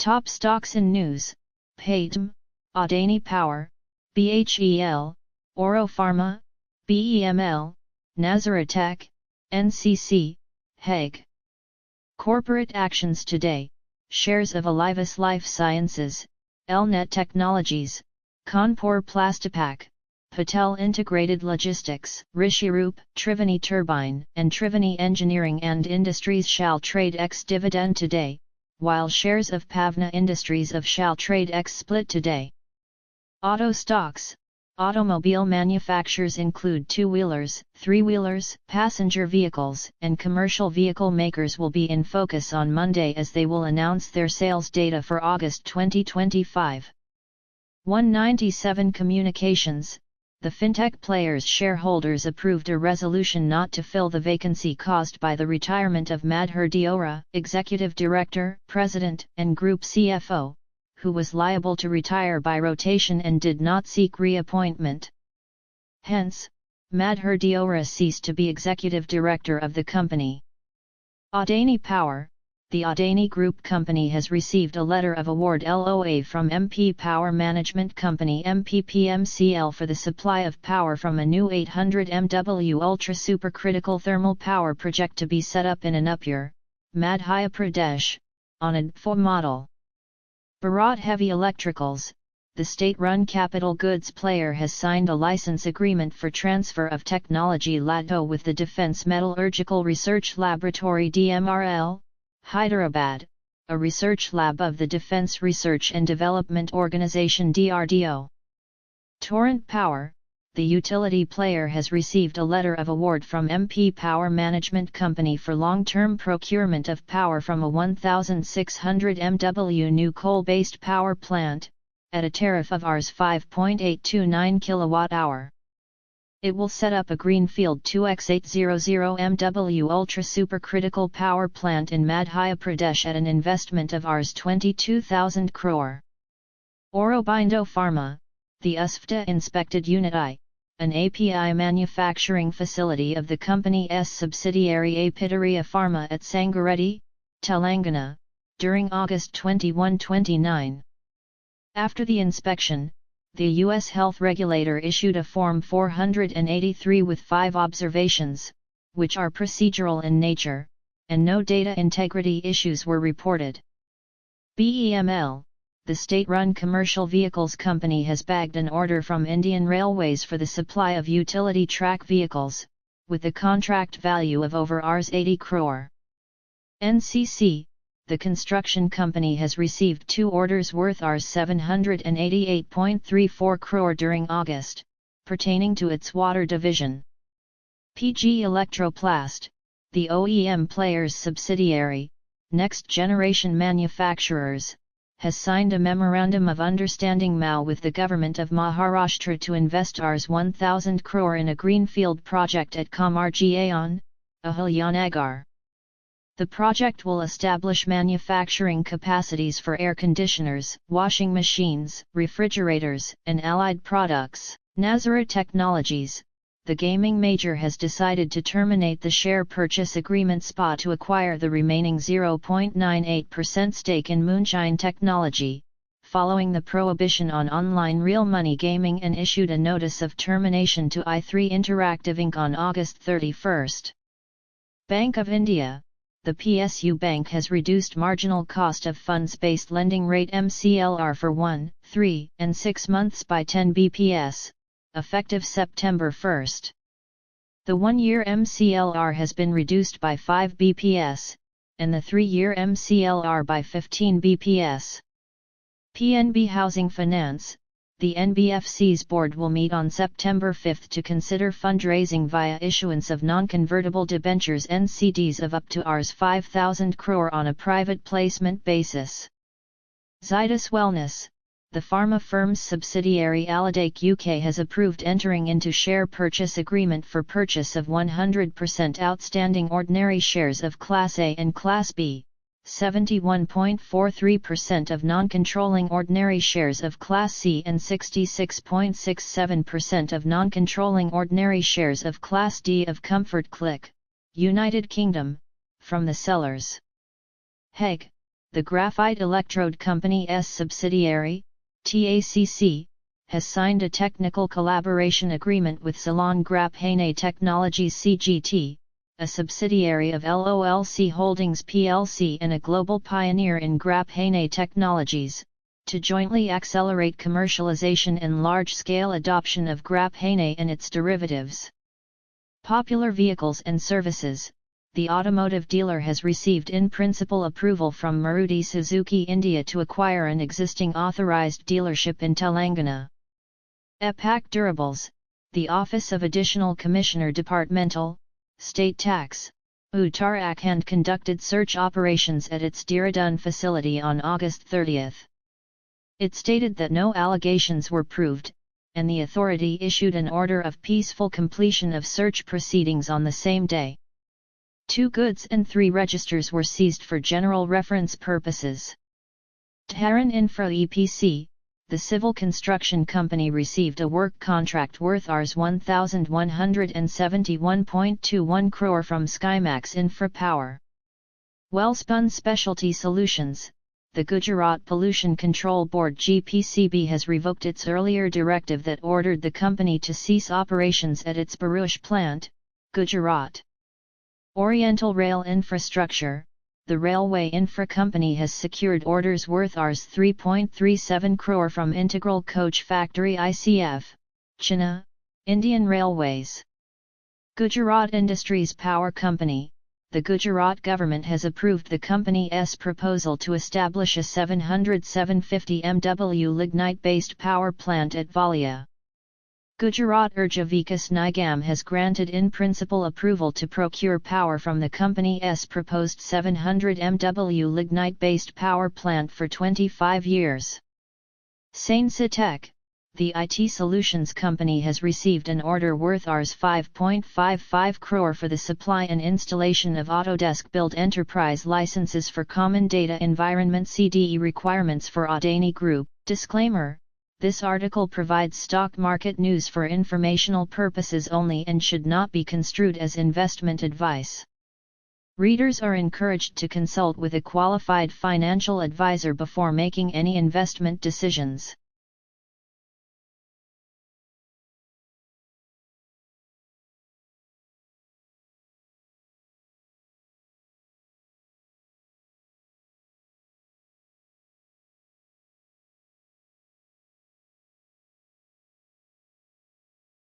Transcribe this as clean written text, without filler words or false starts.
Top stocks in news: Paytm, Adani Power, BHEL, Auro Pharma, BEML, Nazara Tech, NCC, HEG. Corporate actions today: shares of Alivus Life Sciences, Elnet Technologies, Kanpur Plastipack, Patel Integrated Logistics, Rishiroop, Triveni Turbine, and Triveni Engineering and Industries shall trade ex-dividend today, while shares of Pavna Industries shall trade ex-split today. Auto stocks: automobile manufacturers include two-wheelers, three-wheelers, passenger vehicles, and commercial vehicle makers will be in focus on Monday as they will announce their sales data for August 2025. 197 Communications: the fintech player's shareholders approved a resolution not to fill the vacancy caused by the retirement of Madhur Deora, Executive Director, President, and Group CFO, who was liable to retire by rotation and did not seek reappointment. Hence, Madhur Deora ceased to be Executive Director of the company. Adani Power: the Adani Group company has received a letter of award LOA from MP Power Management Company MPPMCL for the supply of power from a new 800 MW ultra supercritical thermal power project to be set up in Anuppur, Madhya Pradesh, on a DFO model. Bharat Heavy Electricals: the state-run capital goods player has signed a license agreement for transfer of technology LATO with the Defence Metallurgical Research Laboratory DMRL, Hyderabad, a research lab of the Defence Research and Development Organisation DRDO. Torrent Power: the utility player has received a letter of award from MP Power Management Company for long-term procurement of power from a 1,600 MW new coal-based power plant, at a tariff of Rs 5.829 kWh. It will set up a greenfield 2x800 MW ultra supercritical power plant in Madhya Pradesh at an investment of Rs 22,000 crore. Auro Pharma: the USFDA inspected Unit I, an API manufacturing facility of the company's subsidiary Apitiria Pharma at Sangareddy, Telangana, during August 21-29. After the inspection, the U.S. health regulator issued a Form 483 with 5 observations, which are procedural in nature, and no data integrity issues were reported. BEML: the state-run commercial vehicles company has bagged an order from Indian Railways for the supply of utility track vehicles, with a contract value of over Rs 80 crore. NCC: the construction company has received 2 orders worth Rs 788.34 crore during August, pertaining to its water division. PG Electroplast: the OEM player's subsidiary, Next Generation Manufacturers, has signed a Memorandum of Understanding MOU with the Government of Maharashtra to invest Rs 1,000 crore in a greenfield project at Kamargiaon, Ahilyaanagar. The project will establish manufacturing capacities for air conditioners, washing machines, refrigerators, and allied products. Nazara Technologies: the gaming major has decided to terminate the share purchase agreement SPA to acquire the remaining 0.98% stake in Moonshine Technology, following the prohibition on online real money gaming, and issued a notice of termination to i3 Interactive Inc. on August 31. Bank of India: the PSU Bank has reduced marginal cost of funds-based lending rate MCLR for 1, 3, and 6 months by 10 bps, effective September 1. The 1-year MCLR has been reduced by 5 bps, and the 3-year MCLR by 15 bps. PNB Housing Finance: the NBFC's board will meet on September 5 to consider fundraising via issuance of non-convertible debentures NCDs of up to Rs 5,000 crore on a private placement basis. Zydus Wellness: the pharma firm's subsidiary Alidake UK has approved entering into share purchase agreement for purchase of 100% outstanding ordinary shares of Class A and Class B, 71.43% of non-controlling ordinary shares of Class C and 66.67% of non-controlling ordinary shares of Class D of Comfort Click, United Kingdom, from the sellers. HEG: the graphite electrode company's subsidiary, TACC, has signed a technical collaboration agreement with Ceylon Elnet Technologies CGT, a subsidiary of LOLC Holdings plc and a global pioneer in graphite technologies, to jointly accelerate commercialization and large-scale adoption of graphite and its derivatives. Popular Vehicles and Services. The automotive dealer has received in-principle approval from Maruti Suzuki India to acquire an existing authorized dealership in Telangana. EPAC Durables. The Office of Additional Commissioner Departmental, State Tax, Uttarakhand conducted search operations at its Dehradun facility on August 30. It stated that no allegations were proved, and the authority issued an order of peaceful completion of search proceedings on the same day. 2 goods and 3 registers were seized for general reference purposes. Dharan Infra EPC, the civil construction company, received a work contract worth Rs 1,171.21 crore from Skymax Infra Power. Wellspun Specialty Solutions. The Gujarat Pollution Control Board GPCB has revoked its earlier directive that ordered the company to cease operations at its Bharuch plant, Gujarat. Oriental Rail Infrastructure. The Railway Infra Company has secured orders worth Rs 3.37 crore from Integral Coach Factory ICF, China, Indian Railways. Gujarat Industries Power Company. The Gujarat government has approved the company's proposal to establish a 750 MW lignite-based power plant at Valia. Gujarat Urja Vikas Nigam has granted in-principle approval to procure power from the company's proposed 700 MW lignite-based power plant for 25 years. Sainsitech. The IT solutions company has received an order worth Rs 5.55 crore for the supply and installation of Autodesk-built enterprise licenses for Common Data Environment CDE requirements for Adani Group. Disclaimer: this article provides stock market news for informational purposes only and should not be construed as investment advice. Readers are encouraged to consult with a qualified financial advisor before making any investment decisions.